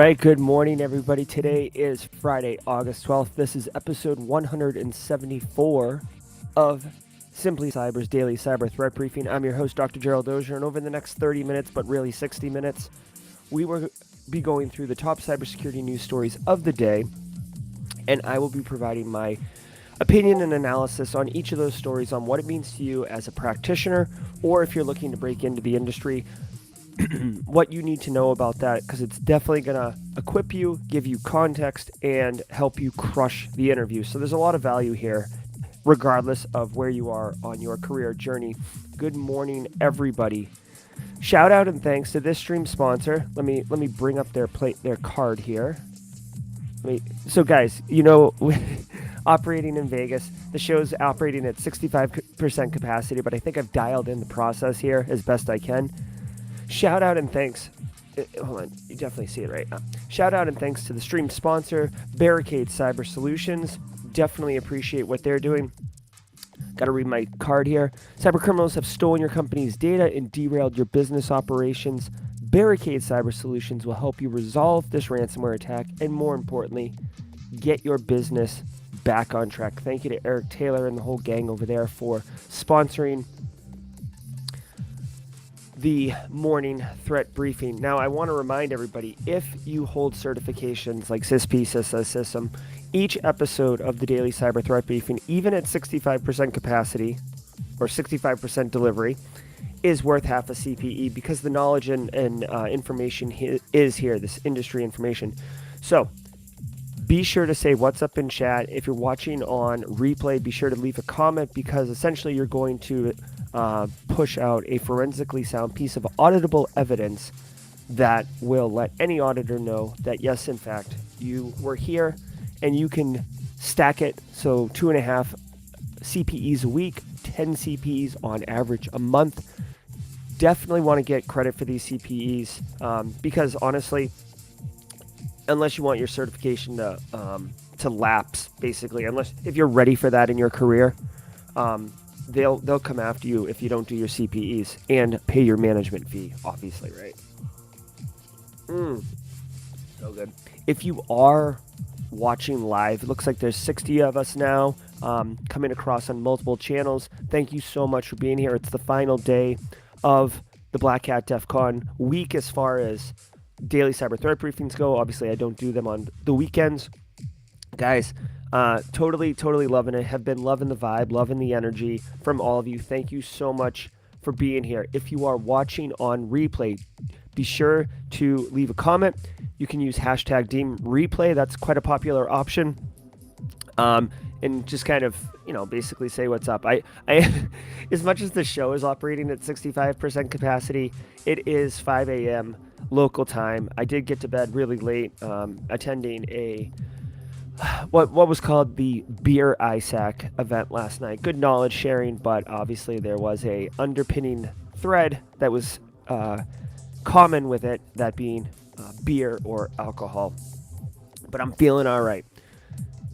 right, good morning, everybody. Today is Friday, August 12th. This is episode 174 of Simply Cyber's Daily Cyber Threat Briefing. I'm your host, Dr. Gerald Auger, and over the next 30 minutes, but really 60 minutes, we will be going through the top cybersecurity news stories of the day, and I will be providing my opinion and analysis on each of those stories on what it means to you as a practitioner, or if you're looking to break into the industry, what you need to know about that, because it's definitely going to equip you, give you context, and help you crush the interview. So there's a lot of value here, regardless of where you are on your career journey. Good morning, everybody. Shout out and thanks to this stream sponsor. Let me bring up their card here. So guys, operating in Vegas, the show's operating at 65% capacity, but I think I've dialed in the process here as best I can. Shout out and thanks. Hold on, you definitely see it right now. Shout out and thanks to the stream sponsor, Barricade Cyber Solutions. Definitely appreciate what they're doing. Got to read my card here. Cyber criminals have stolen your company's data and derailed your business operations. Barricade Cyber Solutions will help you resolve this ransomware attack and, more importantly, get your business back on track. Thank you to Eric Taylor and the whole gang over there for sponsoring the morning threat briefing. Now, I want to remind everybody, if you hold certifications like CISP, CISA, CISM, each episode of the Daily Cyber Threat Briefing, even at 65% capacity or 65% delivery, is worth half a CPE because the knowledge and information is here, this industry information. So be sure to say what's up in chat. If you're watching on replay, be sure to leave a comment, because essentially you're going to push out a forensically sound piece of auditable evidence that will let any auditor know that, yes, in fact, you were here, and you can stack it. So 2.5 CPEs a week, 10 CPEs on average a month. Definitely want to get credit for these CPEs because honestly, unless you want your certification to lapse, basically, if you're ready for that in your career, they'll come after you if you don't do your CPEs and pay your management fee, obviously, right? So good. If you are watching live, it looks like there's 60 of us now coming across on multiple channels. Thank you so much for being here. It's the final day of the Black Hat DEF CON week as far as daily cyber threat briefings go. Obviously, I don't do them on the weekends. Guys, totally loving it. Have been loving the vibe, loving the energy from all of you. Thank you so much for being here. If you are watching on replay, be sure to leave a comment. You can use hashtag #DeemReplay. That's quite a popular option. And just kind of, basically say what's up. I as much as the show is operating at 65% capacity, it is 5 a.m. local time. I did get to bed really late, attending what was called the Beer ISAC event last night. Good knowledge sharing, but obviously there was a underpinning thread that was common with it, that being beer or alcohol. But I'm feeling all right.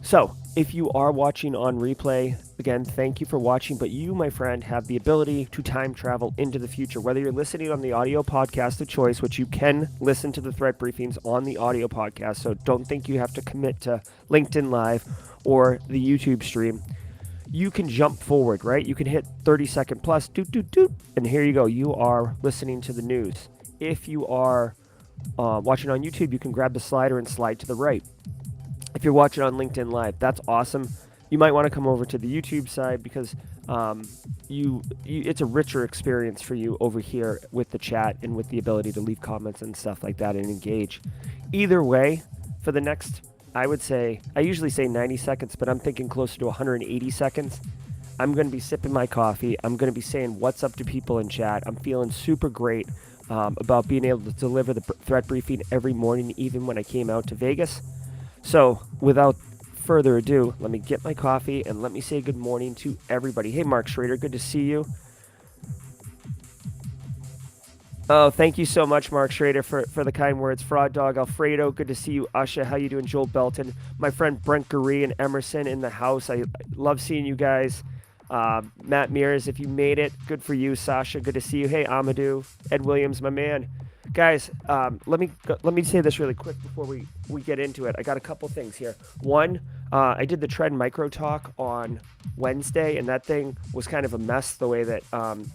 So if you are watching on replay, again, thank you for watching, but you, my friend, have the ability to time travel into the future. Whether you're listening on the audio podcast of choice, which you can listen to the threat briefings on the audio podcast, so don't think you have to commit to LinkedIn Live or the YouTube stream. You can jump forward, right? You can hit 30-second plus, doot, doot, doot, and here you go. You are listening to the news. If you are watching on YouTube, you can grab the slider and slide to the right. If you're watching on LinkedIn Live, that's awesome. You might want to come over to the YouTube side because it's a richer experience for you over here with the chat and with the ability to leave comments and stuff like that and engage. Either way, for the next, I usually say 90 seconds, but I'm thinking closer to 180 seconds. I'm going to be sipping my coffee. I'm going to be saying what's up to people in chat. I'm feeling super great about being able to deliver the threat briefing every morning, even when I came out to Vegas. So without further ado, let me get my coffee and let me say good morning to everybody. Hey, Mark Schrader, good to see you. Oh, thank you so much, Mark Schrader, for the kind words. Fraud Dog Alfredo, good to see you. Usha, how you doing? Joel Belton, my friend Brent Gurry and Emerson in the house. I love seeing you guys. Matt Mears, if you made it, good for you. Sasha, good to see you. Hey, Amadou, Ed Williams, my man. Guys, let me say this really quick before we get into it. I got a couple things here. One, I did the Trend Micro Talk on Wednesday, and that thing was kind of a mess. The way that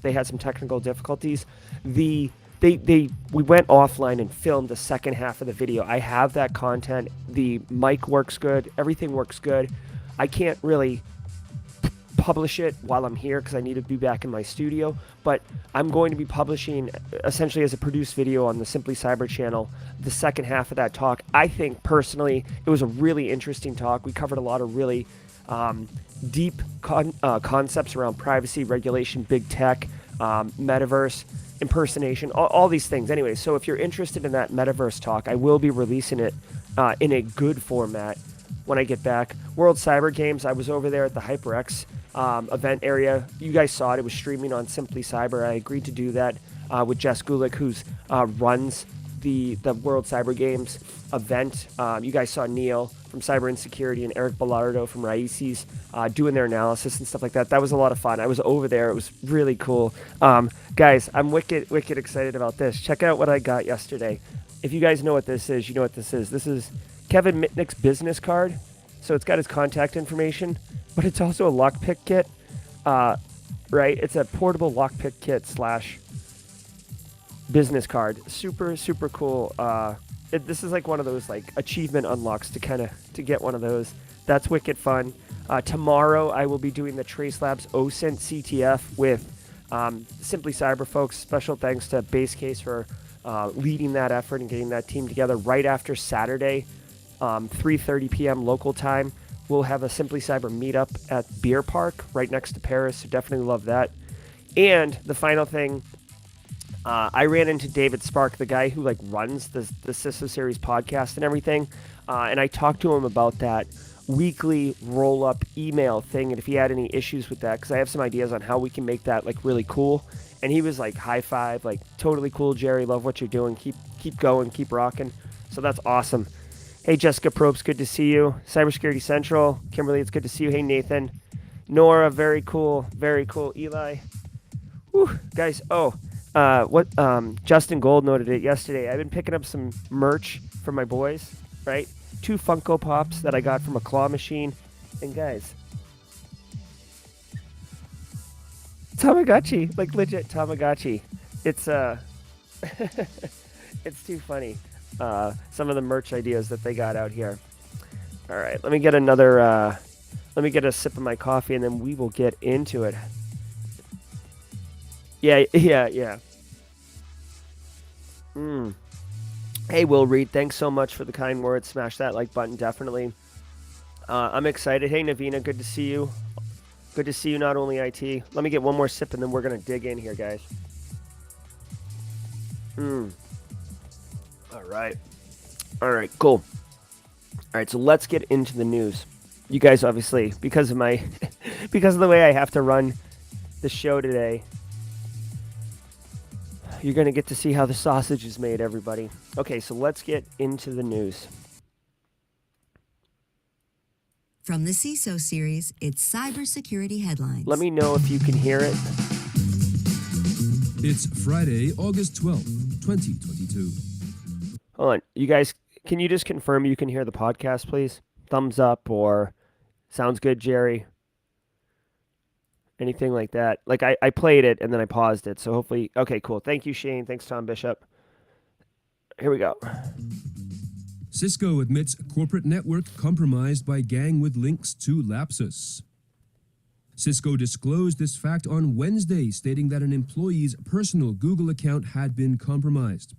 they had some technical difficulties. We went offline and filmed the second half of the video. I have that content. The mic works good. Everything works good. I can't really publish it while I'm here because I need to be back in my studio, but I'm going to be publishing essentially as a produced video on the Simply Cyber channel the second half of that talk. I think personally it was a really interesting talk. We covered a lot of really deep concepts around privacy, regulation, big tech, metaverse, impersonation, all these things. Anyway, so if you're interested in that metaverse talk, I will be releasing it in a good format when I get back. World Cyber Games, I was over there at the HyperX event area. You guys saw it. It was streaming on Simply Cyber. I agreed to do that with Jess Gulick, who's runs the World Cyber Games event. You guys saw Neil from Cyber Insecurity and Eric Bellardo from Raices doing their analysis and stuff like that. That was a lot of fun. I was over there. It was really cool. Guys, I'm wicked excited about this. Check out what I got yesterday. If you guys know what this is, you know what this is. This is Kevin Mitnick's business card. So it's got his contact information, but it's also a lockpick kit, right? It's a portable lockpick kit / business card. Super cool. This is like one of those like achievement unlocks to get one of those. That's wicked fun. Tomorrow I will be doing the Trace Labs OSINT CTF with Simply Cyber folks. Special thanks to Base Case for leading that effort and getting that team together right after Saturday. 3:30 p.m. local time. We'll have a Simply Cyber meetup at Beer Park right next to Paris, so definitely love that. And the final thing, I ran into David Spark, the guy who like runs the CISA series podcast and everything, and I talked to him about that weekly roll-up email thing, and if he had any issues with that, because I have some ideas on how we can make that like really cool. And he was like, high five, like totally cool, Jerry, love what you're doing, keep going, keep rocking. So that's awesome. Hey, Jessica Probst, good to see you. Cybersecurity Central, Kimberly, it's good to see you. Hey, Nathan. Nora, very cool. Eli. Whew, guys, Justin Gold noted it yesterday. I've been picking up some merch for my boys, right? 2 Funko Pops that I got from a claw machine. And guys, Tamagotchi, like legit Tamagotchi. It's, it's too funny. Some of the merch ideas that they got out here. All right, let me get a sip of my coffee and then we will get into it. Yeah. Hey, Will Reed, thanks so much for the kind words. Smash that like button, definitely. I'm excited. Hey, Navina, good to see you. Good to see you, not only IT. Let me get one more sip and then we're going to dig in here, guys. All right, cool. All right, so let's get into the news. You guys obviously, because of the way I have to run the show today, you're going to get to see how the sausage is made, everybody. Okay, so let's get into the news. From the CISO series, it's cybersecurity headlines. Let me know if you can hear it. It's Friday, August 12th, 2022. Hold on. You guys, can you just confirm you can hear the podcast, please? Thumbs up or sounds good, Jerry? Anything like that. Like I played it and then I paused it. So hopefully, okay, cool. Thank you, Shane. Thanks, Tom Bishop. Here we go. Cisco admits corporate network compromised by gang with links to Lapsus. Cisco disclosed this fact on Wednesday, stating that an employee's personal Google account had been compromised.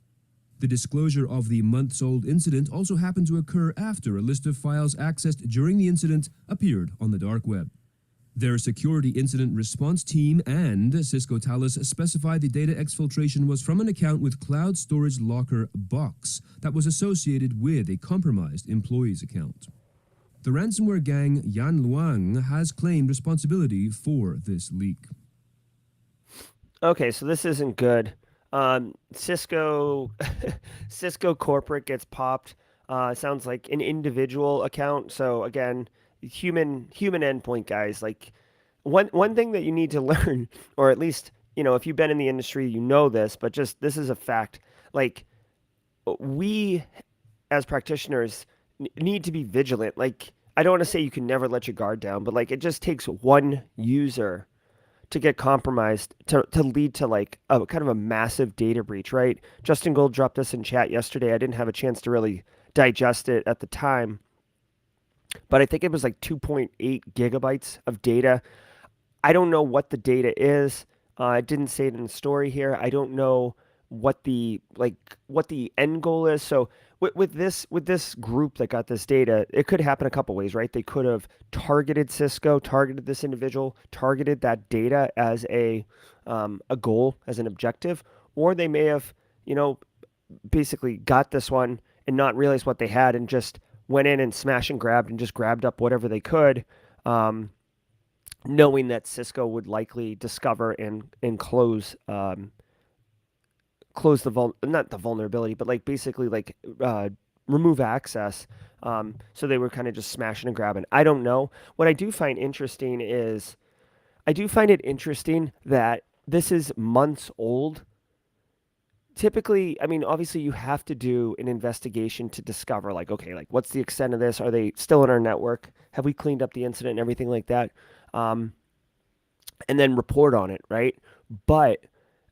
The disclosure of the months-old incident also happened to occur after a list of files accessed during the incident appeared on the dark web. Their security incident response team and Cisco Talos specified the data exfiltration was from an account with Cloud Storage Locker box that was associated with a compromised employee's account. The ransomware gang Yan Luang has claimed responsibility for this leak. Okay, so this isn't good. Cisco corporate gets popped. Sounds like an individual account. So again, human endpoint guys. Like one thing that you need to learn, or at least, if you've been in the industry, you know this, but just this is a fact. Like, we as practitioners need to be vigilant. Like, I don't want to say you can never let your guard down, but like it just takes one user to get compromised to lead to like a kind of a massive data breach, right? Justin Gold dropped this in chat yesterday. I didn't have a chance to really digest it at the time, but I think it was like 2.8 gigabytes of data. I don't know what the data is. I didn't say it in the story here. I don't know what the end goal is. So with this group that got this data, it could happen a couple ways, right? They could have targeted Cisco, targeted this individual, targeted that data as a goal, as an objective, or they may have, you know, basically got this one and not realized what they had and just went in and smash and grabbed and just grabbed up whatever they could. Knowing that Cisco would likely discover and close not the vulnerability, but like basically like remove access. So they were kind of just smashing and grabbing. I don't know. What I do find interesting is I do find it interesting that this is months old. Typically, I mean, obviously you have to do an investigation to discover like, okay, like what's the extent of this? Are they still in our network? Have we cleaned up the incident and everything like that? And then report on it, right? But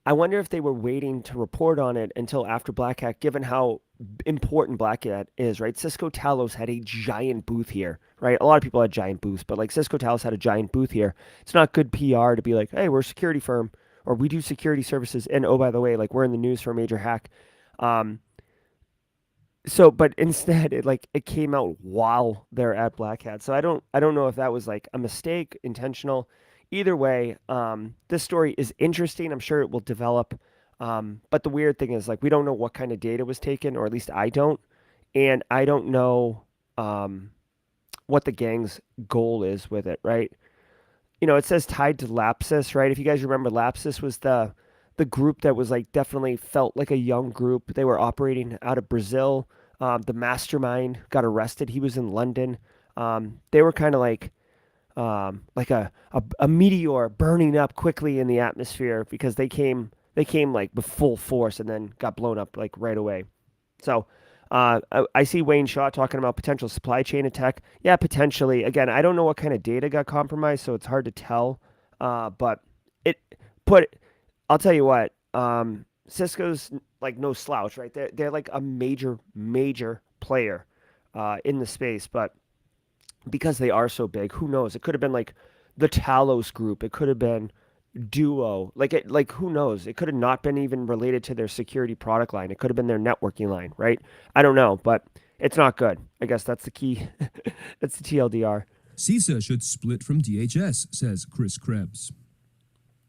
I wonder if they were waiting to report on it until after Black Hat, given how important Black Hat is, right? Cisco Talos had a giant booth here, right? A lot of people had giant booths, but like Cisco Talos had a giant booth here. It's not good PR to be like, hey, we're a security firm or we do security services. And oh, by the way, like we're in the news for a major hack. But instead it came out while they're at Black Hat. So I don't know if that was like a mistake, intentional. Either way, this story is interesting. I'm sure it will develop. But the weird thing is like we don't know what kind of data was taken, or at least I don't. And I don't know what the gang's goal is with it, right? It says tied to Lapsus, right? If you guys remember, Lapsus was the group that was like definitely felt like a young group. They were operating out of Brazil. The mastermind got arrested. He was in London. They were kind of like a meteor burning up quickly in the atmosphere because they came like with full force and then got blown up like right away. So I see Wayne Shaw talking about potential supply chain attack. Yeah, potentially. Again, I don't know what kind of data got compromised, so it's hard to tell. But it put I'll tell you what, Cisco's like no slouch, right? They're like a major player in the space, but because they are so big, who knows? It could have been like the Talos group. It could have been Duo. Who knows? It could have not been even related to their security product line. It could have been their networking line, right? I don't know, but it's not good. I guess that's the key. That's the TLDR. CISA should split from DHS, says Chris Krebs.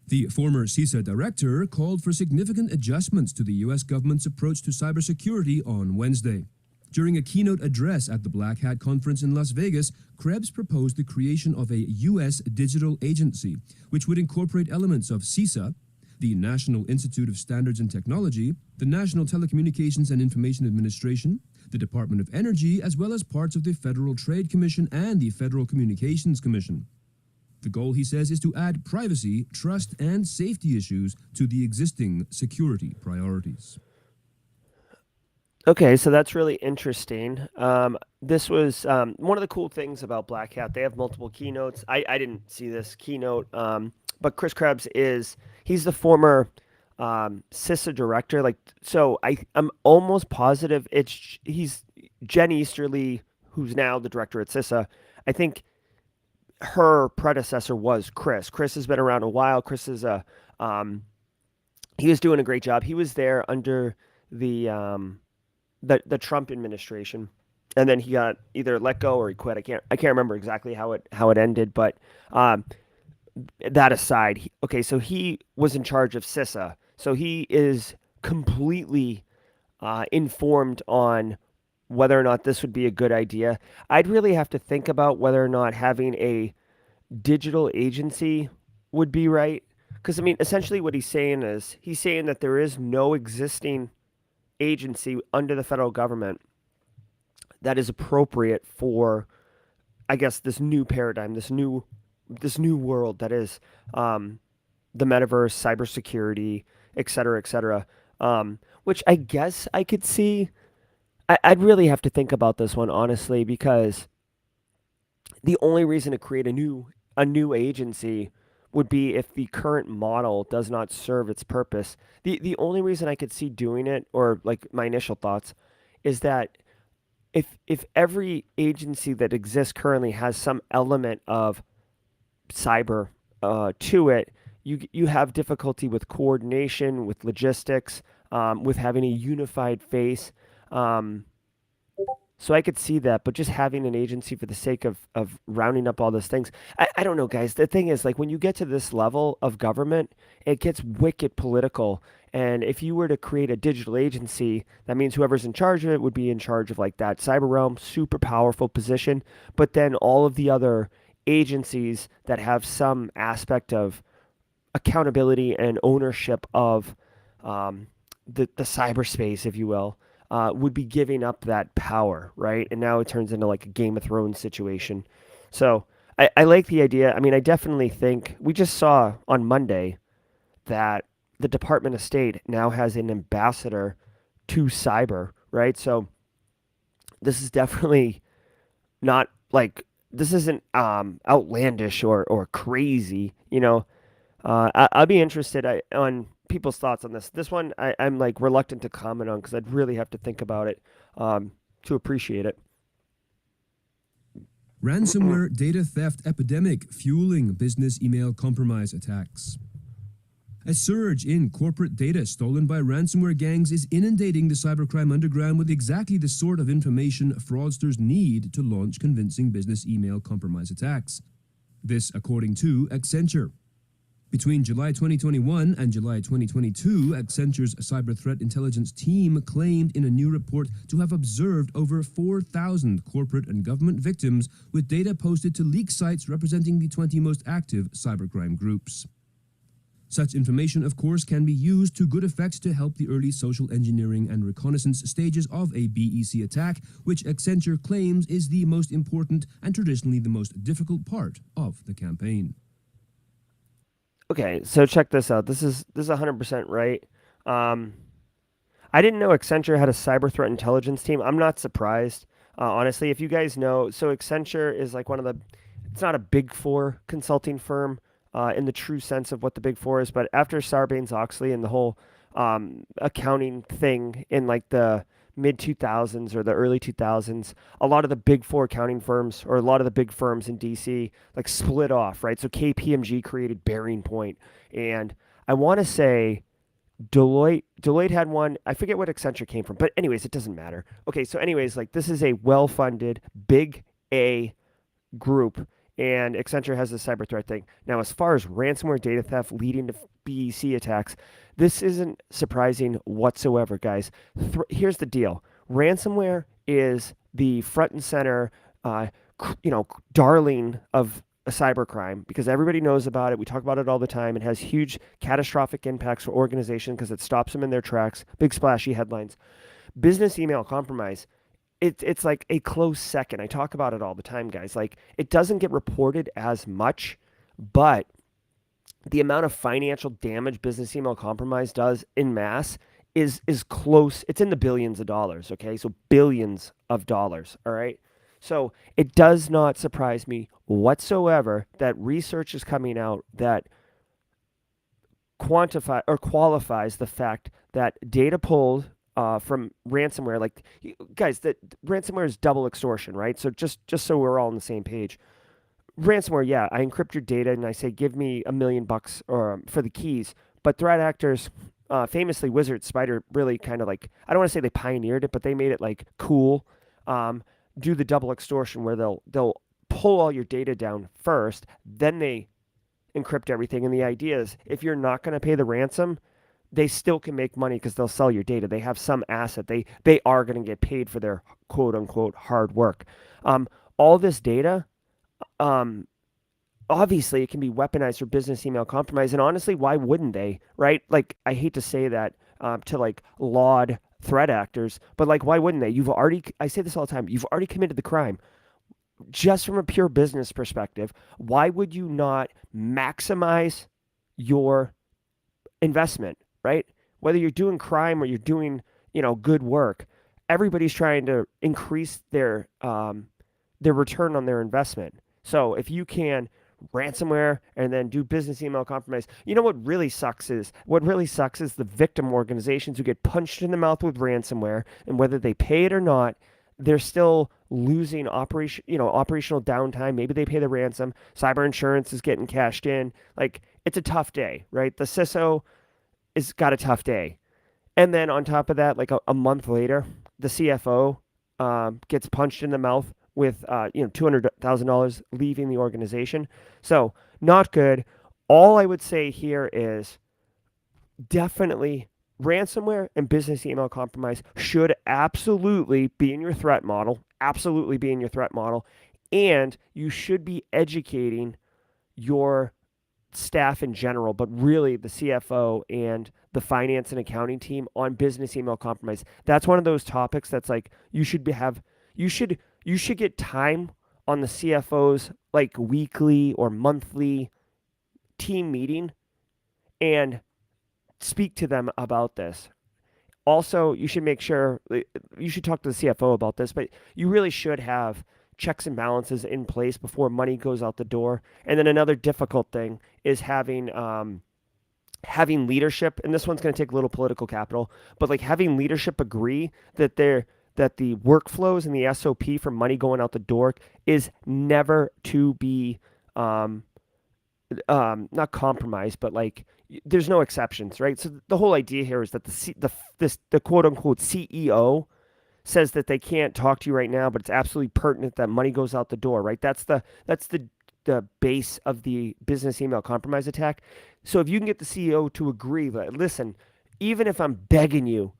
The former CISA director called for significant adjustments to the U.S. government's approach to cybersecurity on Wednesday. During a keynote address at the Black Hat Conference in Las Vegas, Krebs proposed the creation of a U.S. digital agency, which would incorporate elements of CISA, the National Institute of Standards and Technology, the National Telecommunications and Information Administration, the Department of Energy, as well as parts of the Federal Trade Commission and the Federal Communications Commission. The goal, he says, is to add privacy, trust, and safety issues to the existing security priorities. Okay, so that's really interesting. This was one of the cool things about Black Hat. They have multiple keynotes. I didn't see this keynote, but Chris Krebs he's the former CISA director. I'm almost positive he's Jen Easterly, who's now the director at CISA. I think her predecessor was Chris. Chris has been around a while. Chris is he was doing a great job. He was there under the Trump administration, and then he got either let go or he quit. I can't remember exactly how it ended, but that aside, so he was in charge of CISA, so he is completely informed on whether or not this would be a good idea. I'd really have to think about whether or not having a digital agency would be right, because I mean, essentially what he's saying that there is no existing agency under the federal government that is appropriate for, I guess, this new paradigm, this new new world that is the metaverse, cybersecurity, et cetera, et cetera. Which I guess I could see. I'd really have to think about this one honestly, because the only reason to create a new agency would be if the current model does not serve its purpose. The only reason I could see doing it, or like my initial thoughts, is that if every agency that exists currently has some element of cyber to it, you have difficulty with coordination, with logistics, with having a unified face. Um, so I could see that, but just having an agency for the sake of rounding up all those things, I don't know, guys. The thing is, like, when you get to this level of government, it gets wicked political. And if you were to create a digital agency, that means whoever's in charge of it would be in charge of like that cyber realm, super powerful position. But then all of the other agencies that have some aspect of accountability and ownership of the cyberspace, if you will, would be giving up that power, right? And now it turns into like a Game of Thrones situation. So I like the idea. I mean, I definitely think we just saw on Monday that the Department of State now has an ambassador to cyber, right? So this is definitely not like this isn't outlandish or crazy, you know. I'll be interested on people's thoughts on this. This one I'm like reluctant to comment on because I'd really have to think about it to appreciate it. Ransomware data theft epidemic fueling business email compromise attacks. A surge in corporate data stolen by ransomware gangs is inundating the cybercrime underground with exactly the sort of information fraudsters need to launch convincing business email compromise attacks. This according to Accenture. Between July 2021 and July 2022, Accenture's cyber threat intelligence team claimed in a new report to have observed over 4,000 corporate and government victims with data posted to leak sites representing the 20 most active cybercrime groups. Such information, of course, can be used to good effect to help the early social engineering and reconnaissance stages of a BEC attack, which Accenture claims is the most important and traditionally the most difficult part of the campaign. Okay, so check this out. This is 100% right. I didn't know Accenture had a cyber threat intelligence team. I'm not surprised, honestly. If you guys know, so Accenture is like it's not a big four consulting firm in the true sense of what the big four is, but after Sarbanes-Oxley and the whole accounting thing in like the mid 2000s or the early 2000s, a lot of the big four accounting firms or a lot of the big firms in DC like split off, right? So KPMG created Bearing Point, and I want to say Deloitte had one. I forget what Accenture came from, but anyways, it doesn't matter. Okay, so anyways, like this is a well-funded big A group, and Accenture has the cyber threat thing. Now, as far as ransomware data theft leading to BEC attacks, this isn't surprising whatsoever, guys. Here's the deal. Ransomware is the front and center, darling of a cybercrime because everybody knows about it. We talk about it all the time. It has huge catastrophic impacts for organizations because it stops them in their tracks. Big splashy headlines. Business email compromise. It's like a close second. I talk about it all the time, guys. Like it doesn't get reported as much, but the amount of financial damage business email compromise does in mass is close. It's in the billions of dollars, okay? So billions of dollars, all right? So it does not surprise me whatsoever that research is coming out that qualifies the fact that data pulled from ransomware, like guys, that ransomware is double extortion, right? So just so we're all on the same page. Ransomware, yeah, I encrypt your data and I say, give me $1 million or for the keys. But threat actors, famously Wizard Spider, really kind of like, I don't want to say they pioneered it, but they made it like cool. Do the double extortion where they'll pull all your data down first, then they encrypt everything. And the idea is if you're not going to pay the ransom, they still can make money because they'll sell your data. They have some asset. They are going to get paid for their quote unquote hard work. All this data, obviously it can be weaponized for business email compromise. And honestly, why wouldn't they, right? Like, I hate to say that to like laud threat actors, but like, why wouldn't they? I say this all the time. You've already committed the crime. just from a pure business perspective, why would you not maximize your investment, right? Whether you're doing crime or you're doing, good work, everybody's trying to increase their return on their investment. So if you can ransomware and then do business email compromise, what really sucks is the victim organizations who get punched in the mouth with ransomware, and whether they pay it or not, they're still losing operational downtime. Maybe they pay the ransom. Cyber insurance is getting cashed in. Like, it's a tough day, right? The CISO is got a tough day. And then on top of that, like a month later, the CFO gets punched in the mouth with $200,000 leaving the organization. So not good. All I would say here is definitely ransomware and business email compromise should absolutely be in your threat model. Absolutely be in your threat model. And you should be educating your staff in general, but really the CFO and the finance and accounting team on business email compromise. That's one of those topics that's like you should get time on the CFO's like weekly or monthly team meeting and speak to them about this. Also, you should make sure you should talk to the CFO about this, but you really should have checks and balances in place before money goes out the door. And then another difficult thing is having leadership, and this one's going to take a little political capital, but like having leadership agree that the workflows and the SOP for money going out the door is never to be not compromised, but like there's no exceptions, right? So the whole idea here is that the quote unquote CEO says that they can't talk to you right now, but it's absolutely pertinent that money goes out the door, right? That's the base of the business email compromise attack. So if you can get the CEO to agree that, listen, even if I'm begging you,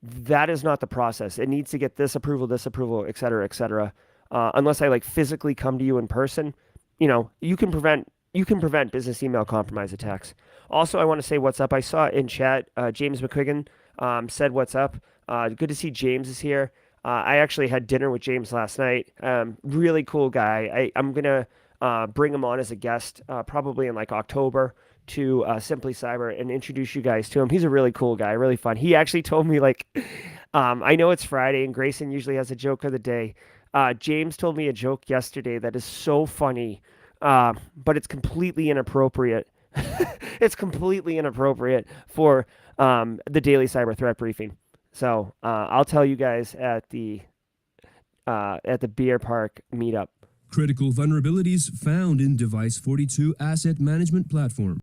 that is not the process. It needs to get this approval, et cetera, et cetera. Unless I like physically come to you in person, you can prevent business email compromise attacks. Also, I want to say what's up. I saw in chat, James McQuiggan said what's up. Good to see James is here. I actually had dinner with James last night. Really cool guy. I'm going to bring him on as a guest probably in like October to Simply Cyber and introduce you guys to him. He's a really cool guy, really fun. He actually told me like, I know it's Friday and Grayson usually has a joke of the day. James told me a joke yesterday that is so funny, but it's completely inappropriate. It's completely inappropriate for the daily cyber threat briefing. So I'll tell you guys at the Beer Park meetup. Critical vulnerabilities found in Device 42 asset management platform.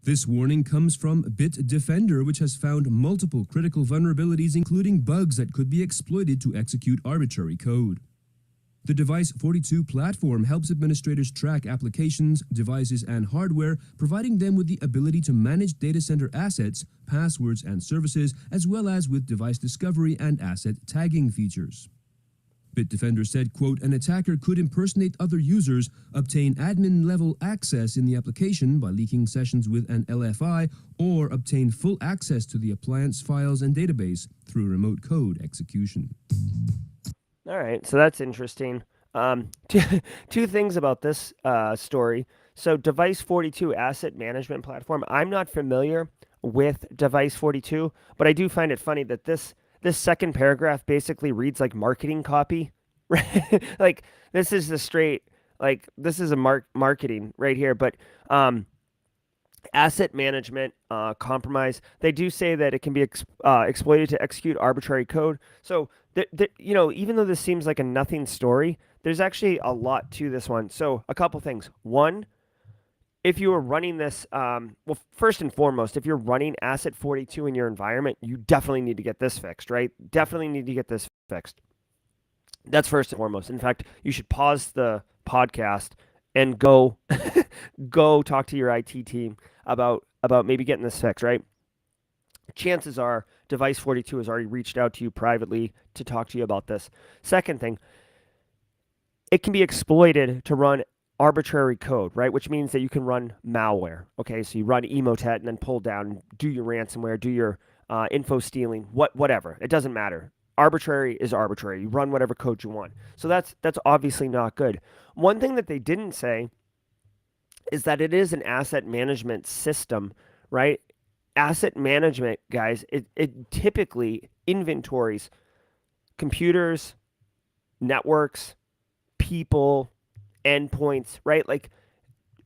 This warning comes from Bitdefender, which has found multiple critical vulnerabilities, including bugs that could be exploited to execute arbitrary code. The Device 42 platform helps administrators track applications, devices, and hardware, providing them with the ability to manage data center assets, passwords, and services, as well as with device discovery and asset tagging features. Bitdefender said, quote, an attacker could impersonate other users, obtain admin-level access in the application by leaking sessions with an LFI, or obtain full access to the appliance files and database through remote code execution. All right, so that's interesting. Two things about this story. So Device 42 asset management platform, I'm not familiar with Device 42, but I do find it funny that this second paragraph basically reads like marketing copy, right? Like this is the straight, like this is a marketing right here, but asset management compromise. They do say that it can be exploited to execute arbitrary code. So even though this seems like a nothing story, there's actually a lot to this one. So a couple things. One, if you are running this, well, first and foremost, if you're running Asset 42 in your environment, you definitely need to get this fixed, right? Definitely need to get this fixed. That's first and foremost. In fact, you should pause the podcast and go talk to your IT team about maybe getting this fixed, right? Chances are Device 42 has already reached out to you privately to talk to you about this. Second thing, it can be exploited to run arbitrary code, right? Which means that you can run malware. Okay, so you run Emotet and then pull down, do your ransomware, do your info stealing, whatever. It doesn't matter. arbitrary is arbitrary. You run whatever code you want. So that's obviously not good. One thing that they didn't say is that it is an asset management system, right? Asset management, guys, it typically inventories computers, networks, people, endpoints, right? Like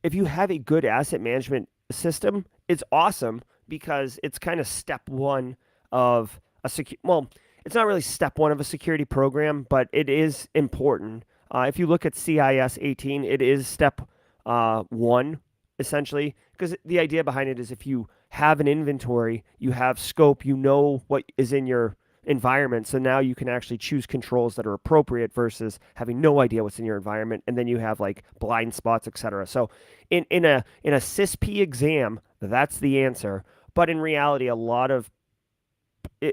if you have a good asset management system, it's awesome because it's kind of step one of it's not really step one of a security program, but it is important. If you look at CIS 18, it is step one, essentially, because the idea behind it is if you have an inventory, you have scope, you know what is in your environment. So now you can actually choose controls that are appropriate versus having no idea what's in your environment. And then you have like blind spots, etc. So in a CISP exam, that's the answer. But in reality, a lot of,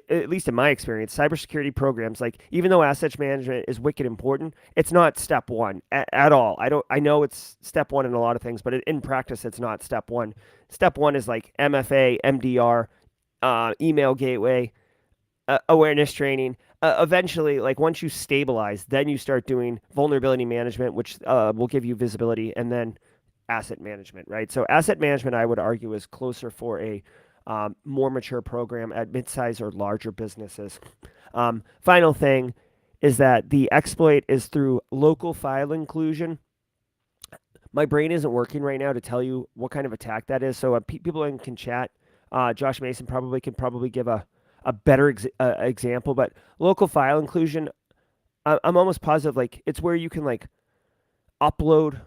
at least in my experience, cybersecurity programs, like even though asset management is wicked important, it's not step one at all. I know it's step one in a lot of things, but in practice, it's not step one. Step one is like MFA, MDR, email gateway, awareness training. Eventually, like once you stabilize, then you start doing vulnerability management, which will give you visibility, and then asset management, right? So asset management, I would argue, is closer for a more mature program at mid-size or larger businesses. Final thing is that the exploit is through local file inclusion. My brain isn't working right now to tell you what kind of attack that is. So people can chat. Josh Mason can probably give a better example, but local file inclusion, I'm almost positive like it's where you can like upload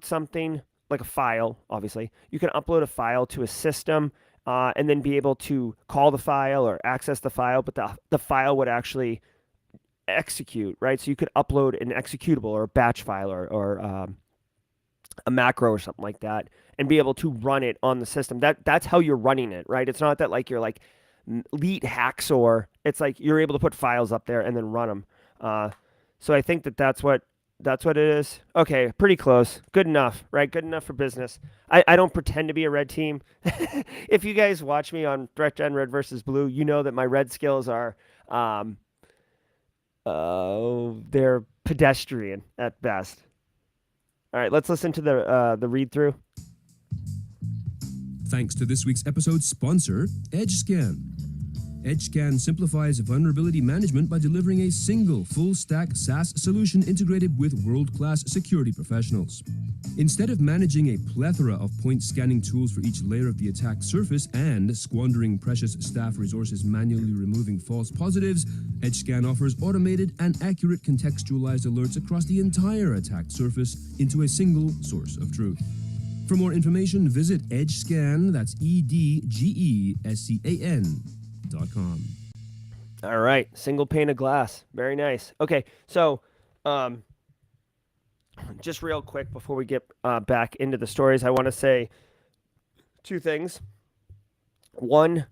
something like a file. Obviously you can upload a file to a system and then be able to call the file or access the file, but the file would actually execute, right? So you could upload an executable or a batch file or a macro or something like that and be able to run it on the system. That's how you're running it, right? It's not that like you're like elite hacksaw. It's like you're able to put files up there and then run them. So I think that's what it is. Okay, pretty close. Good enough, right? Good enough for business. I don't pretend to be a red team. If you guys watch me on Threat Gen Red versus Blue, you know that my red skills are they're pedestrian at best. All right, let's listen to the read through. Thanks to this week's episode sponsor, EdgeScan. EdgeScan simplifies vulnerability management by delivering a single full-stack SaaS solution integrated with world-class security professionals. Instead of managing a plethora of point scanning tools for each layer of the attack surface and squandering precious staff resources manually removing false positives, EdgeScan offers automated and accurate contextualized alerts across the entire attack surface into a single source of truth. For more information, visit EdgeScan, that's EDGESCAN.com. All right, single pane of glass. Very nice. Okay, so just real quick before we get back into the stories, I want to say two things. One,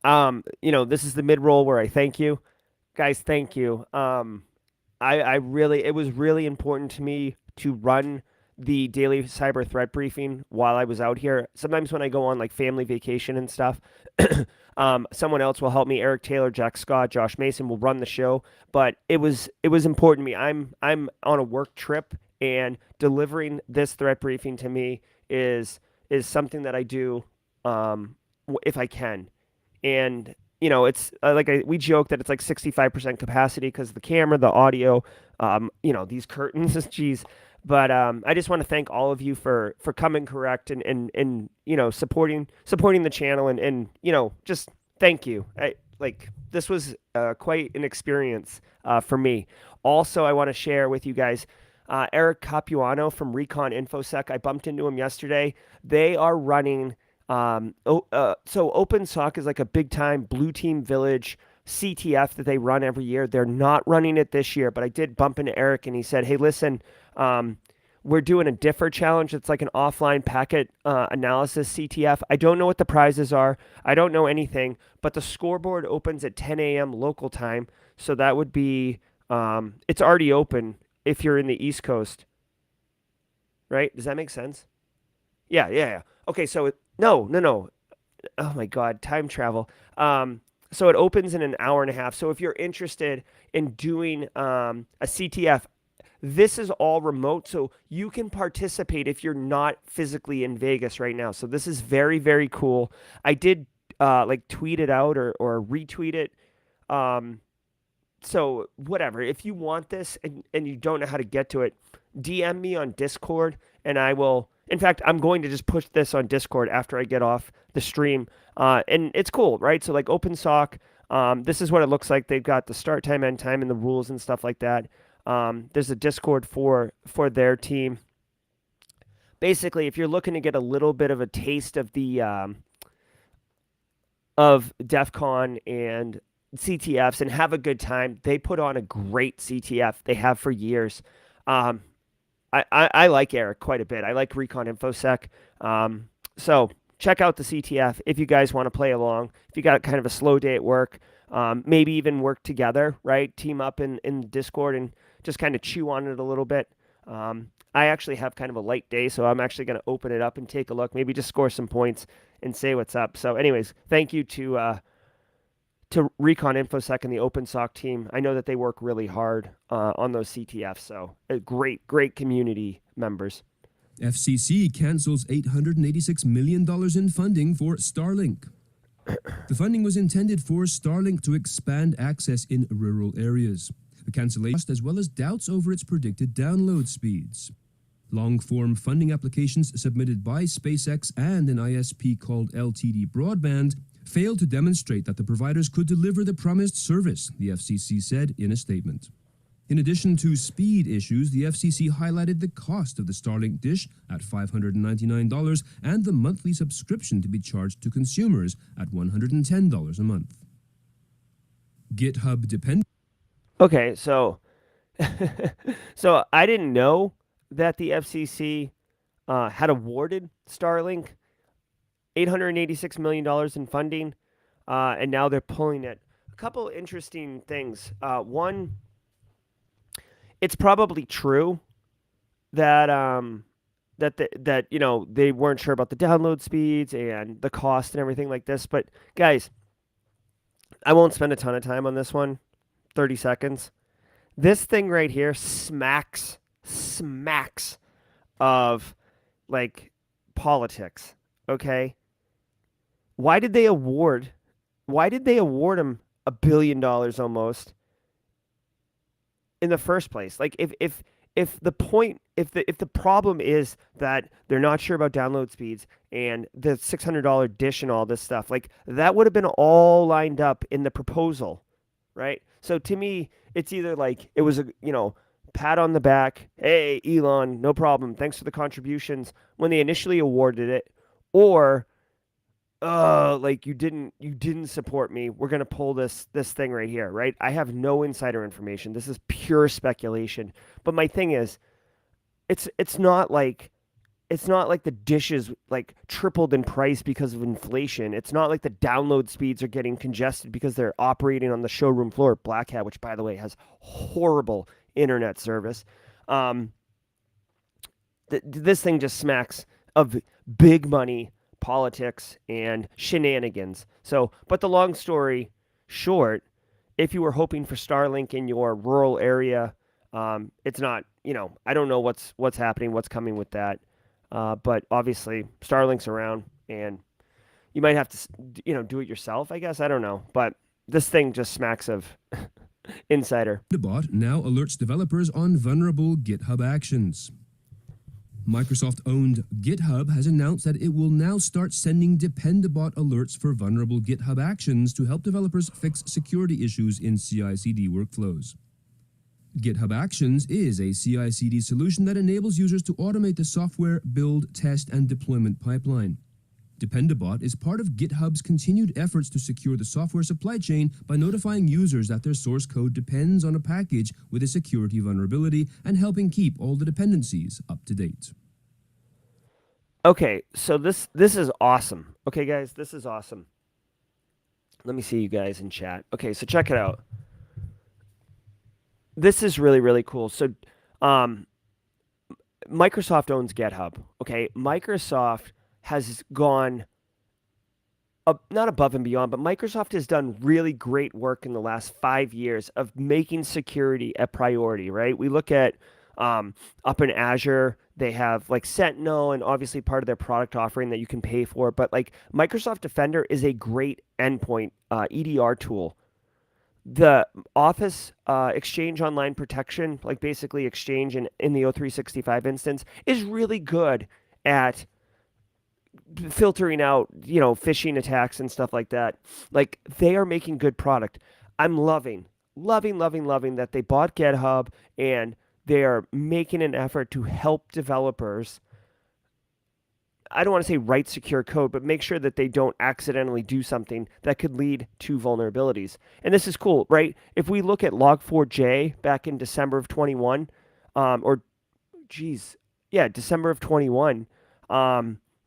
this is the mid-roll where I thank you. Guys, thank you. It was really important to me to run the daily cyber threat briefing while I was out here. Sometimes when I go on like family vacation and stuff, someone else will help me. Eric Taylor, Jack Scott, Josh Mason will run the show. But it was important to me. I'm on a work trip, and delivering this threat briefing to me is something that I do if I can. And it's we joke that it's like 65% capacity because of the camera, the audio, these curtains. Geez. But I just want to thank all of you for coming correct and supporting the channel and just thank you. This was quite an experience for me. Also, I want to share with you guys Eric Capuano from Recon InfoSec. I bumped into him yesterday. They are running so OpenSOC is like a big time blue team village CTF that they run every year. They're not running it this year, but I did bump into Eric and he said, hey, listen, we're doing a differ challenge. It's like an offline packet analysis CTF. I don't know what the prizes are. I don't know anything, but the scoreboard opens at 10 a.m. local time. So that would be, it's already open if you're in the East Coast, right? Does that make sense? Yeah. Okay. So no. Oh my God. Time travel. So it opens in an hour and a half. So if you're interested in doing a CTF, this is all remote, so you can participate if you're not physically in Vegas right now. So this is very, very cool. I did like tweet it out or retweet it. So whatever. If you want this and you don't know how to get to it, DM me on Discord and I will. In fact, I'm going to just push this on Discord after I get off the stream. And it's cool, right? So like OpenSock, this is what it looks like. They've got the start time, end time, and the rules and stuff like that. There's a Discord for their team. Basically, if you're looking to get a little bit of a taste of the of DEF CON and CTFs and have a good time, they put on a great CTF. They have for years. I like Eric quite a bit. I like Recon InfoSec. So check out the CTF if you guys want to play along. If you got kind of a slow day at work, maybe even work together, right? Team up in Discord and just kind of chew on it a little bit. I actually have kind of a light day, so I'm actually going to open it up and take a look, maybe just score some points and say what's up. So anyways, thank you to Recon InfoSec and the OpenSock team. I know that they work really hard on those CTFs, so great community members. FCC cancels $886 million in funding for Starlink. The funding was intended for Starlink to expand access in rural areas. The cancellation, as well as doubts over its predicted download speeds. Long-form funding applications submitted by SpaceX and an ISP called LTD Broadband failed to demonstrate that the providers could deliver the promised service, the FCC said in a statement. In addition to speed issues, the FCC highlighted the cost of the Starlink dish at $599 and the monthly subscription to be charged to consumers at $110 a month. GitHub depend. Okay, so so I didn't know that the FCC had awarded Starlink $886 million in funding, and now they're pulling it. A couple interesting things. One, it's probably true that that you know they weren't sure about the download speeds and the cost and everything like this. But guys, I won't spend a ton of time on this one. 30 seconds. This thing right here smacks of like politics. Okay. Why did they award him $1 billion almost in the first place? Like if the problem is that they're not sure about download speeds and the $600 dish and all this stuff, like that would have been all lined up in the proposal, right? So to me, it's either like it was a, pat on the back, hey Elon, no problem, thanks for the contributions when they initially awarded it, or like you didn't support me. We're gonna pull this thing right here, right? I have no insider information. This is pure speculation. But my thing is, it's not like the dishes like tripled in price because of inflation. It's not like the download speeds are getting congested because they're operating on the showroom floor at Black Hat, which by the way has horrible internet service. This thing just smacks of big money, politics, and shenanigans. So, but the long story short, if you were hoping for Starlink in your rural area, it's not, I don't know what's happening, what's coming with that. But obviously Starlink's around and you might have to, do it yourself, I guess. I don't know. But this thing just smacks of insider. The bot now alerts developers on vulnerable GitHub actions. Microsoft-owned GitHub has announced that it will now start sending Dependabot alerts for vulnerable GitHub actions to help developers fix security issues in CI/CD workflows. GitHub Actions is a CI/CD solution that enables users to automate the software build, test, and deployment pipeline. Dependabot is part of GitHub's continued efforts to secure the software supply chain by notifying users that their source code depends on a package with a security vulnerability and helping keep all the dependencies up to date. Okay, so this is awesome. Okay, guys, this is awesome. Let me see you guys in chat. Okay, so check it out. This is really, really cool. So Microsoft owns GitHub. Okay, Microsoft has gone not above and beyond, but Microsoft has done really great work in the last 5 years of making security a priority, right? We look at up in Azure, they have like Sentinel and obviously part of their product offering that you can pay for. But like Microsoft Defender is a great endpoint EDR tool. The Office Exchange Online Protection, like basically Exchange in the O365 instance, is really good at filtering out, phishing attacks and stuff like that. Like they are making good product. I'm loving that they bought GitHub and they are making an effort to help developers. I don't want to say write secure code, but make sure that they don't accidentally do something that could lead to vulnerabilities. And this is cool, right? If we look at Log4j back in December of 21, December of 21,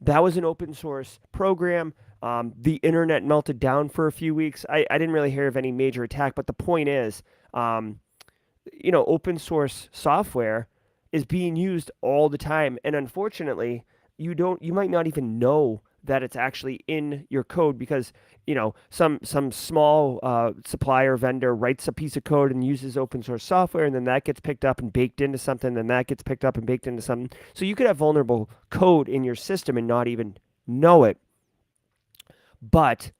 that was an open source program. The internet melted down for a few weeks. I didn't really hear of any major attack, but the point is, open source software is being used all the time. And unfortunately, you might not even know that it's actually in your code because, some small supplier vendor writes a piece of code and uses open source software, and then that gets picked up and baked into something, then that gets picked up and baked into something. So you could have vulnerable code in your system and not even know it. But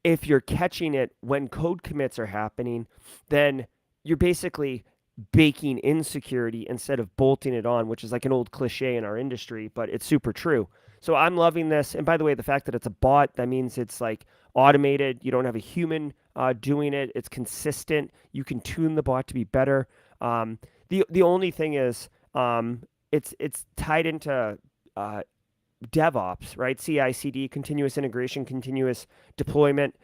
if you're catching it when code commits are happening, then you're basically baking in security instead of bolting it on, which is like an old cliche in our industry, but it's super true. So I'm loving this. And by the way, the fact that it's a bot, that means it's like automated. You don't have a human doing it. It's consistent. You can tune the bot to be better. The only thing is it's tied into DevOps, right? CI/CD, continuous integration, continuous deployment,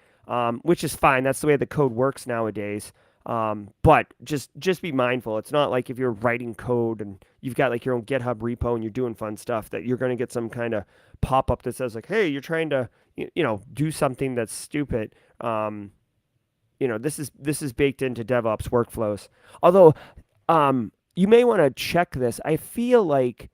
which is fine. That's the way the code works nowadays. But just be mindful. It's not like if you're writing code and you've got like your own GitHub repo and you're doing fun stuff that you're going to get some kind of pop-up that says like, hey, you're trying to, do something that's stupid. This is baked into DevOps workflows. Although, you may want to check this. I feel like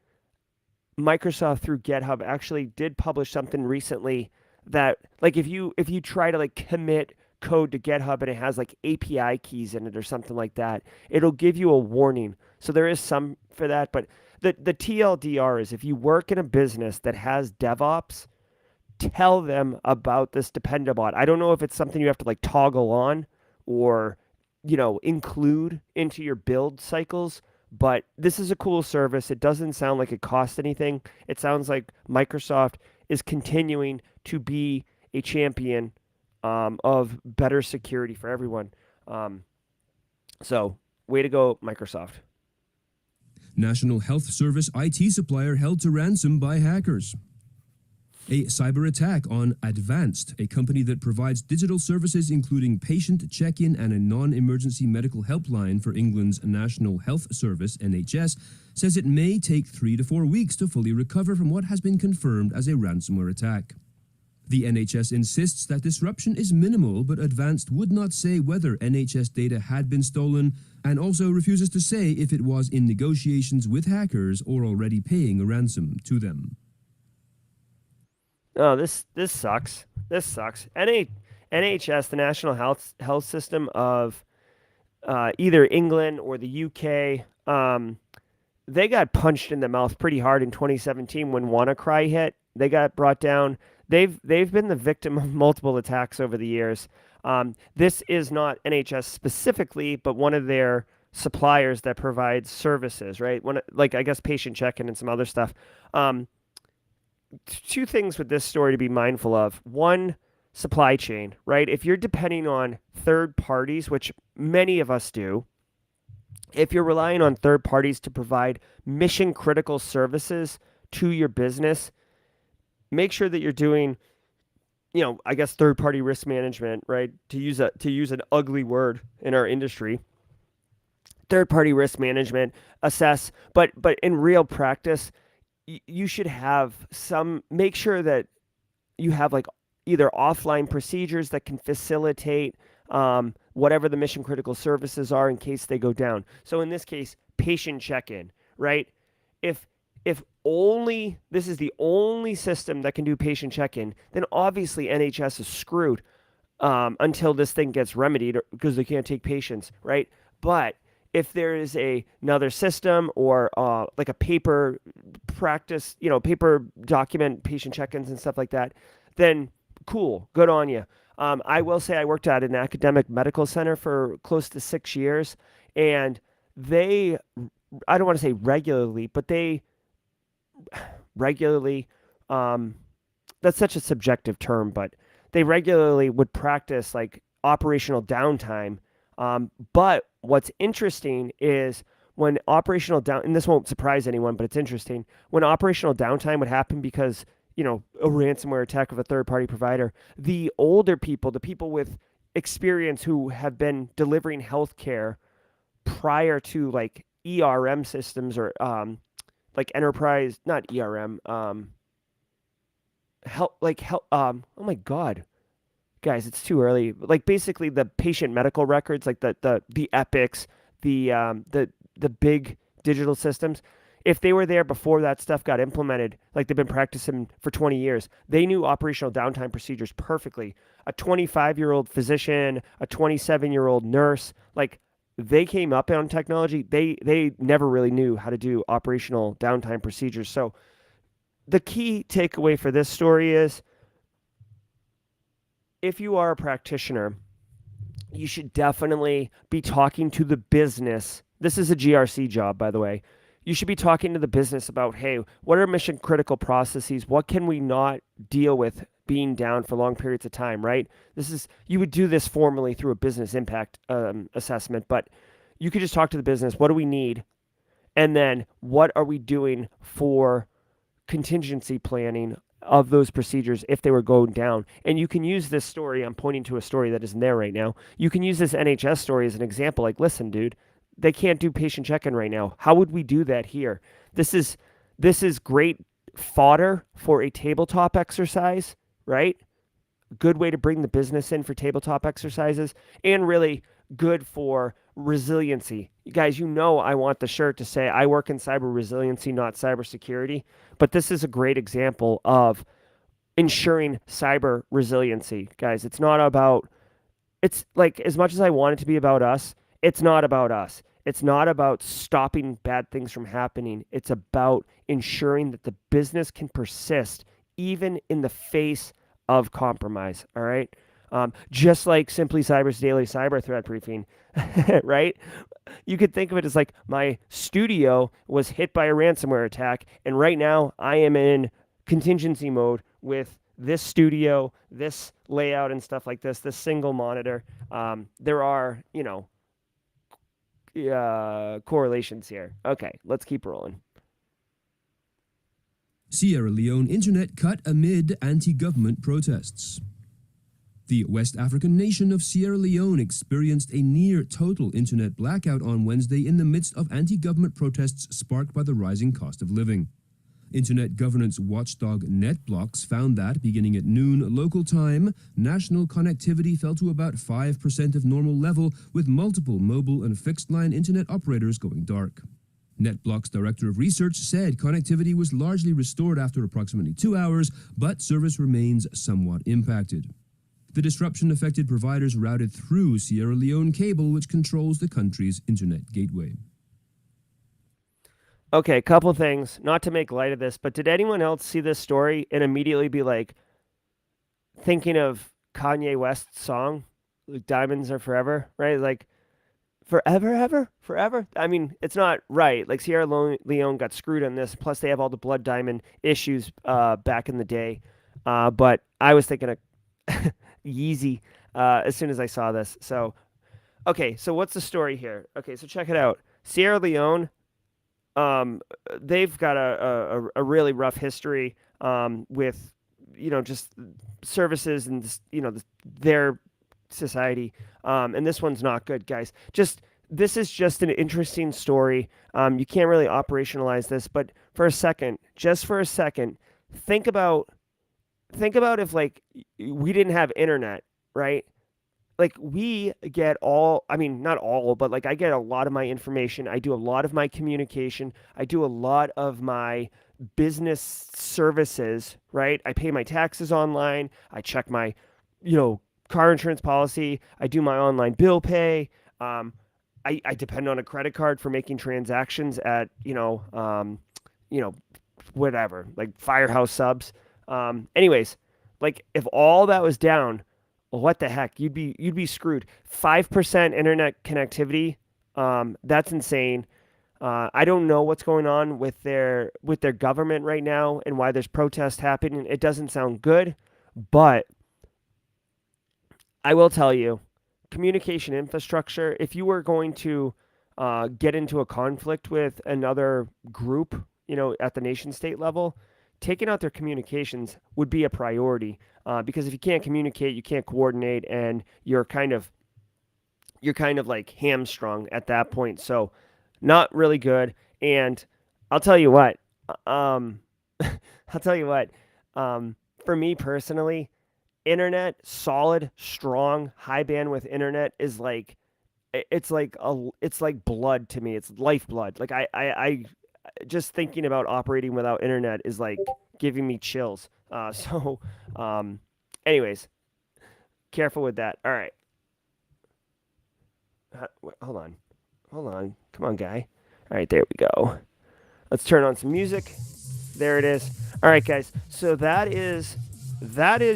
Microsoft through GitHub actually did publish something recently that like if you try to like commit code to GitHub and it has like API keys in it or something like that, it'll give you a warning. So there is some for that, but the TLDR is if you work in a business that has DevOps, tell them about this Dependabot. I don't know if it's something you have to like toggle on or, include into your build cycles, but this is a cool service. It doesn't sound like it costs anything. It sounds like Microsoft is continuing to be a champion of better security for everyone. So way to go, Microsoft. National Health Service IT supplier held to ransom by hackers. A cyber attack on Advanced, a company that provides digital services including patient check-in and a non-emergency medical helpline for England's National Health Service, NHS, says it may take 3 to 4 weeks to fully recover from what has been confirmed as a ransomware attack. The NHS insists that disruption is minimal, but Advanced would not say whether NHS data had been stolen and also refuses to say if it was in negotiations with hackers or already paying a ransom to them. Oh, this sucks. This sucks. NHS, the National Health System of either England or the UK, they got punched in the mouth pretty hard in 2017 when WannaCry hit. They got brought down. They've been the victim of multiple attacks over the years. This is not NHS specifically, but one of their suppliers that provides services, right? Like I guess patient check-in and some other stuff. Two things with this story to be mindful of. One, supply chain, right? If you're depending on third parties, which many of us do, if you're relying on third parties to provide mission critical services to your business, make sure that you're doing, I guess third party risk management, right? To use an ugly word in our industry. Third party risk management, assess, but in real practice, you should have make sure that you have like either offline procedures that can facilitate whatever the mission critical services are in case they go down. So in this case, patient check-in, right? If if only this is the only system that can do patient check-in, then obviously NHS is screwed until this thing gets remedied because they can't take patients, right? But if there is another system or like a paper practice, paper document patient check-ins and stuff like that, then cool, good on you. I will say I worked at an academic medical center for close to 6 years, and they, I don't want to say regularly, but they regularly, that's such a subjective term, but they regularly would practice like operational downtime. But what's interesting is when operational down, and this won't surprise anyone, but it's interesting when operational downtime would happen because, a ransomware attack of a third party provider, the older people, the people with experience who have been delivering healthcare prior to like ERM systems or like enterprise, not ERM, oh my God, guys, it's too early. Like basically the patient medical records, like the Epics, the big digital systems. If they were there before that stuff got implemented, like they've been practicing for 20 years, they knew operational downtime procedures perfectly. A 25-year-old physician, a 27-year-old nurse, like they came up on technology. They never really knew how to do operational downtime procedures. So the key takeaway for this story is if you are a practitioner, you should definitely be talking to the business. This is a GRC job, by the way. You should be talking to the business about, hey, what are mission critical processes? What can we not deal with being down for long periods of time, right? You would do this formally through a business impact assessment, but you could just talk to the business. What do we need? And then what are we doing for contingency planning of those procedures if they were going down? And you can use this story. I'm pointing to a story that isn't there right now. You can use this NHS story as an example. Like, listen, dude, they can't do patient check-in right now. How would we do that here? This is great fodder for a tabletop exercise, right? Good way to bring the business in for tabletop exercises, and really good for resiliency. You guys, I want the shirt to say I work in cyber resiliency, not cybersecurity, but this is a great example of ensuring cyber resiliency. Guys, it's like, as much as I want it to be about us, it's not about us. It's not about stopping bad things from happening. It's about ensuring that the business can persist even in the face of compromise, all right? Just like Simply Cyber's daily cyber threat briefing, right? You could think of it as like my studio was hit by a ransomware attack, and right now I am in contingency mode with this studio, this layout and stuff like this single monitor. There are, correlations here. Okay, let's keep rolling. Sierra Leone internet cut amid anti-government protests. The West African nation of Sierra Leone experienced a near-total internet blackout on Wednesday in the midst of anti-government protests sparked by the rising cost of living. Internet governance watchdog NetBlocks found that, beginning at noon local time, national connectivity fell to about 5% of normal level, with multiple mobile and fixed-line internet operators going dark. NetBlocks Director of Research said connectivity was largely restored after approximately 2 hours, but service remains somewhat impacted. The disruption affected providers routed through Sierra Leone Cable, which controls the country's internet gateway. Okay, a couple things, not to make light of this, but did anyone else see this story and immediately be like thinking of Kanye West's song, like Diamonds Are Forever, right? Like forever, ever, forever. I mean, it's not right. Like Sierra Leone got screwed on this. Plus they have all the blood diamond issues back in the day. But I was thinking of Yeezy as soon as I saw this. So, okay, so what's the story here? Okay, so check it out. Sierra Leone, they've got a really rough history with, just services and, their society. And this one's not good, guys. This is just an interesting story. You can't really operationalize this, but just for a second, think about if like we didn't have internet, right? like we get all, I mean, not all, but like I get a lot of my information. I do a lot of my communication. I do a lot of my business services, right? I pay my taxes online. I check my, car insurance policy. I do my online bill pay. I depend on a credit card for making transactions at, you know, whatever, like Firehouse subs. Anyways, like if all that was down, what the heck? You'd be screwed. 5% internet connectivity. That's insane. I don't know what's going on with their government right now and why there's protests happening. It doesn't sound good, but I will tell you, communication infrastructure. If you were going to get into a conflict with another group, at the nation state level, taking out their communications would be a priority. Because if you can't communicate, you can't coordinate, and you're kind of like hamstrung at that point. So, not really good. And I'll tell you what, I'll tell you what, for me personally, internet, solid, strong, high bandwidth internet is like, it's like blood to me. It's lifeblood. Like I just thinking about operating without internet is like giving me chills. Anyways, careful with that. All right. Hold on. Come on, guy. All right, there we go. Let's turn on some music. There it is. All right, guys. So that is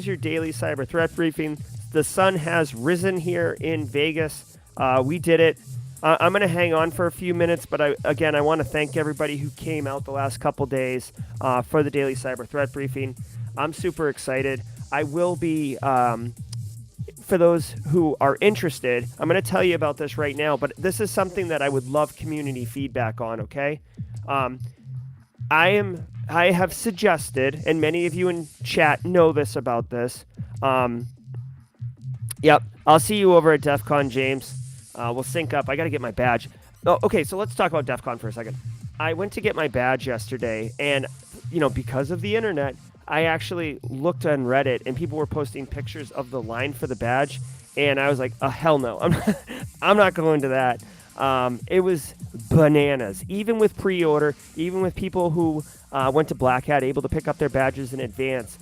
your daily cyber threat briefing. The sun has risen here in Vegas. We did it. I'm going to hang on for a few minutes, but I want to thank everybody who came out the last couple days for the daily cyber threat briefing. I'm super excited. I will be, for those who are interested, I'm going to tell you about this right now, but this is something that I would love community feedback on, okay? I have suggested, and many of you in chat know this about this. Yep, I'll see you over at DEF CON, James. We'll sync up. I got to get my badge. Oh, okay, so let's talk about DEF CON for a second. I went to get my badge yesterday, and, because of the internet, I actually looked on Reddit, and people were posting pictures of the line for the badge, and I was like, oh, hell no. I'm not going to that. It was bananas. Even with pre-order, even with people who went to Black Hat, able to pick up their badges in advance,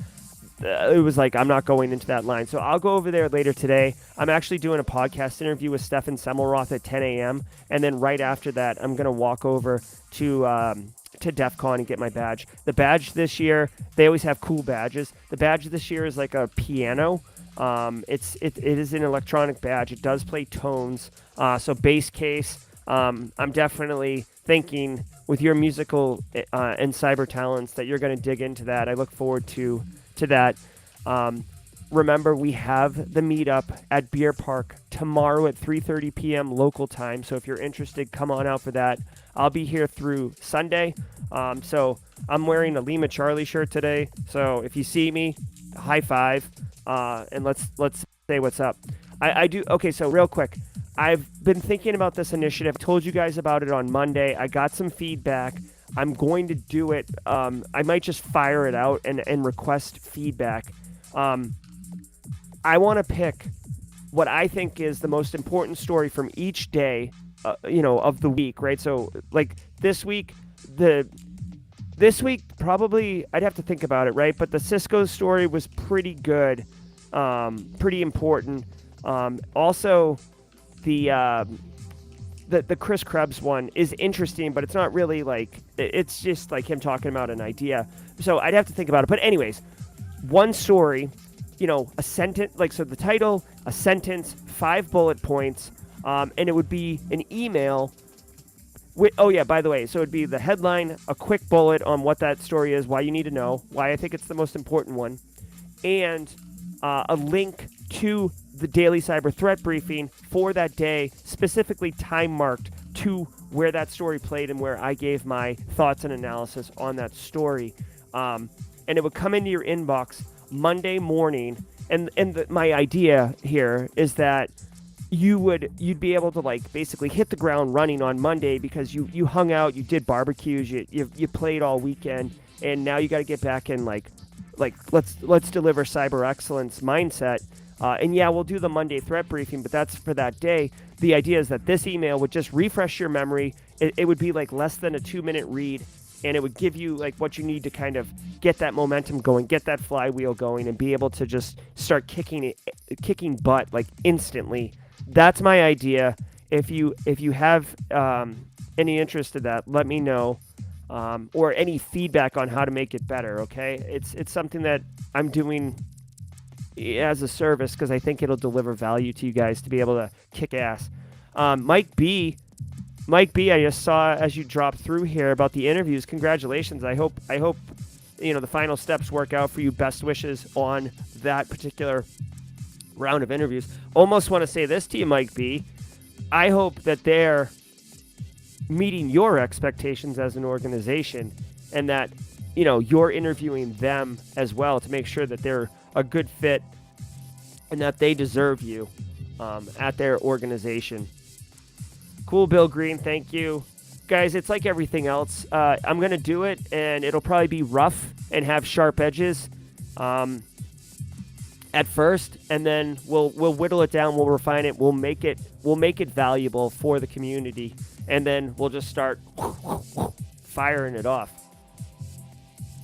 it was like, I'm not going into that line. So I'll go over there later today. I'm actually doing a podcast interview with Stefan Semmelroth at 10 a.m. And then right after that, I'm going to walk over to DEF CON and get my badge. The badge this year, they always have cool badges. The badge this year is like a piano. It is an electronic badge. It does play tones. So bass case. I'm definitely thinking with your musical and cyber talents that you're going to dig into that. I look forward to that. Remember, we have the meetup at Beer Park tomorrow at 3:30 p.m. local time. So if you're interested, come on out for that. I'll be here through Sunday. So I'm wearing a Lima Charlie shirt today. So if you see me, high five, and let's say what's up. I do. Okay, so real quick, I've been thinking about this initiative. I told you guys about it on Monday. I got some feedback. I'm going to do it. I might just fire it out and request feedback. I want to pick what I think is the most important story from each day, of the week, right? So, like this week, probably I'd have to think about it, right? But the Cisco story was pretty good, pretty important. Also, the Chris Krebs one is interesting, but it's not really like, it's just like him talking about an idea. So I'd have to think about it. But anyways, one story, a sentence, like, so the title, a sentence, 5 bullet points, and it would be an email with, oh yeah, by the way, so it'd be the headline, a quick bullet on what that story is, why you need to know, why I think it's the most important one, and a link to the daily cyber threat briefing for that day, specifically time marked to where that story played and where I gave my thoughts and analysis on that story. And it would come into your inbox Monday morning. And my idea here is that you'd be able to like basically hit the ground running on Monday because you hung out, you did barbecues, you played all weekend, and now you got to get back in like let's deliver cyber excellence mindset. And yeah, we'll do the Monday threat briefing, but that's for that day. The idea is that this email would just refresh your memory. It would be like less than a 2-minute read, and it would give you like what you need to kind of get that momentum going, get that flywheel going, and be able to just start kicking butt like instantly. That's my idea. If you have any interest in that, let me know, or any feedback on how to make it better. Okay, it's something that I'm doing as a service because I think it'll deliver value to you guys to be able to kick ass. Mike B, I just saw as you dropped through here about the interviews. Congratulations. I hope the final steps work out for you. Best wishes on that particular round of interviews. Almost want to say this to you, Mike B. I hope that they're meeting your expectations as an organization, and that you're interviewing them as well to make sure that they're a good fit and that they deserve you at their organization. Cool, Bill Green. Thank you. Guys, it's like everything else. I'm going to do it, and it'll probably be rough and have sharp edges at first, and then we'll whittle it down, we'll refine it, we'll make it valuable for the community, and then we'll just start firing it off.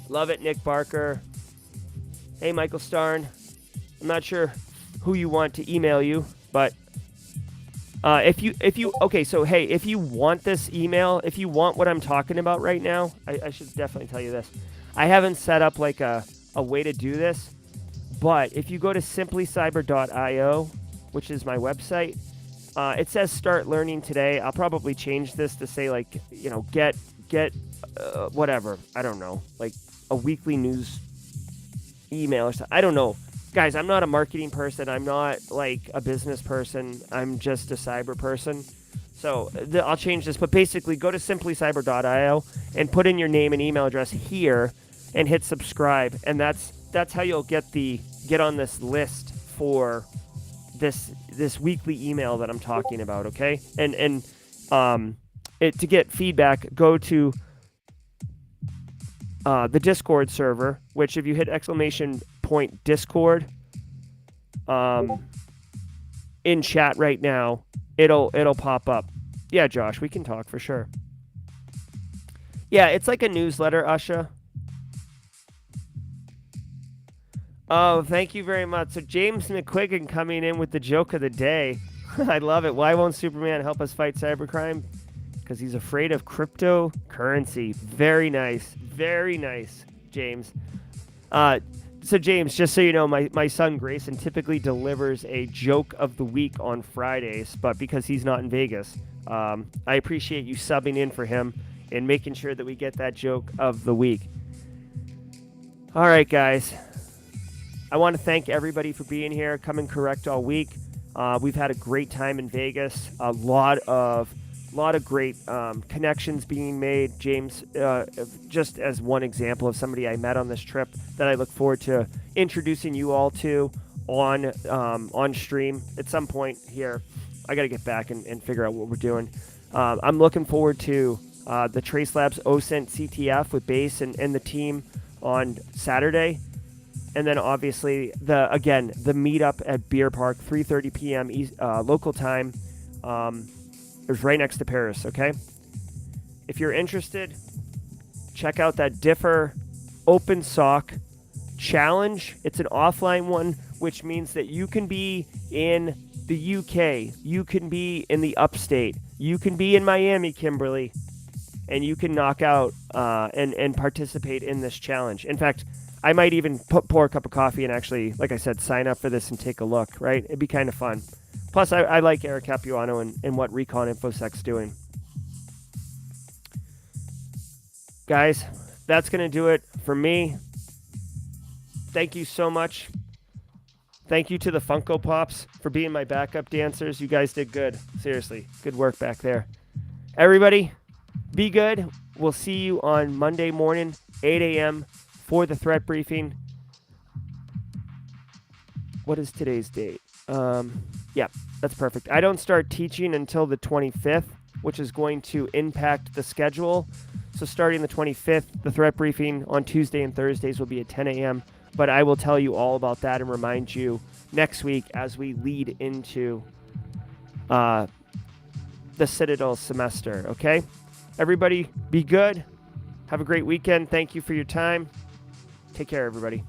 Love it, Nick Barker. Hey, Michael Starn. I'm not sure who you want to email you, but if you want this email, if you want what I'm talking about right now, I should definitely tell you this. I haven't set up like a way to do this, but if you go to simplycyber.io, which is my website, it says start learning today. I'll probably change this to say like, get whatever. I don't know, like a weekly news email or something. I don't know. Guys, I'm not a marketing person. I'm not like a business person. I'm just a cyber person. So I'll change this. But basically, go to simplycyber.io and put in your name and email address here and hit subscribe. And that's how you'll get on this list for this weekly email that I'm talking about. Okay, and to get feedback, go to the Discord server, which if you hit !Discord in chat right now, it'll pop up. Yeah, Josh, we can talk for sure. Yeah, it's like a newsletter, Usha. Oh, thank you very much. So James McQuiggan coming in with the joke of the day. I love it. Why won't Superman help us fight cybercrime? Because he's afraid of cryptocurrency. Very nice. Very nice, James. So James, just so you know, my son Grayson typically delivers a joke of the week on Fridays, but because he's not in Vegas, I appreciate you subbing in for him and making sure that we get that joke of the week. All right, guys. I want to thank everybody for being here, coming correct all week. We've had a great time in Vegas. A lot of great connections being made. James, just as one example of somebody I met on this trip that I look forward to introducing you all to on stream at some point here. I got to get back and figure out what we're doing. I'm looking forward to the Trace Labs OSINT CTF with Base and the team on Saturday. And then obviously the meetup at Beer Park, 3:30 p.m. Local time. It was right next to Paris, okay? If you're interested, check out that Differ Open Sock Challenge. It's an offline one, which means that you can be in the UK, you can be in the upstate, you can be in Miami, Kimberly, and you can knock out and participate in this challenge. In fact, I might even pour a cup of coffee and actually, like I said, sign up for this and take a look, right? It'd be kind of fun. Plus, I like Eric Capuano and what Recon InfoSec's doing. Guys, that's going to do it for me. Thank you so much. Thank you to the Funko Pops for being my backup dancers. You guys did good. Seriously, good work back there. Everybody, be good. We'll see you on Monday morning, 8 a.m. for the threat briefing. What is today's date? Yeah, that's perfect. I don't start teaching until the 25th, which is going to impact the schedule. So starting the 25th, the threat briefing on Tuesday and Thursdays will be at 10 a.m. But I will tell you all about that and remind you next week as we lead into the Citadel semester, okay? Everybody, be good. Have a great weekend. Thank you for your time. Take care, everybody.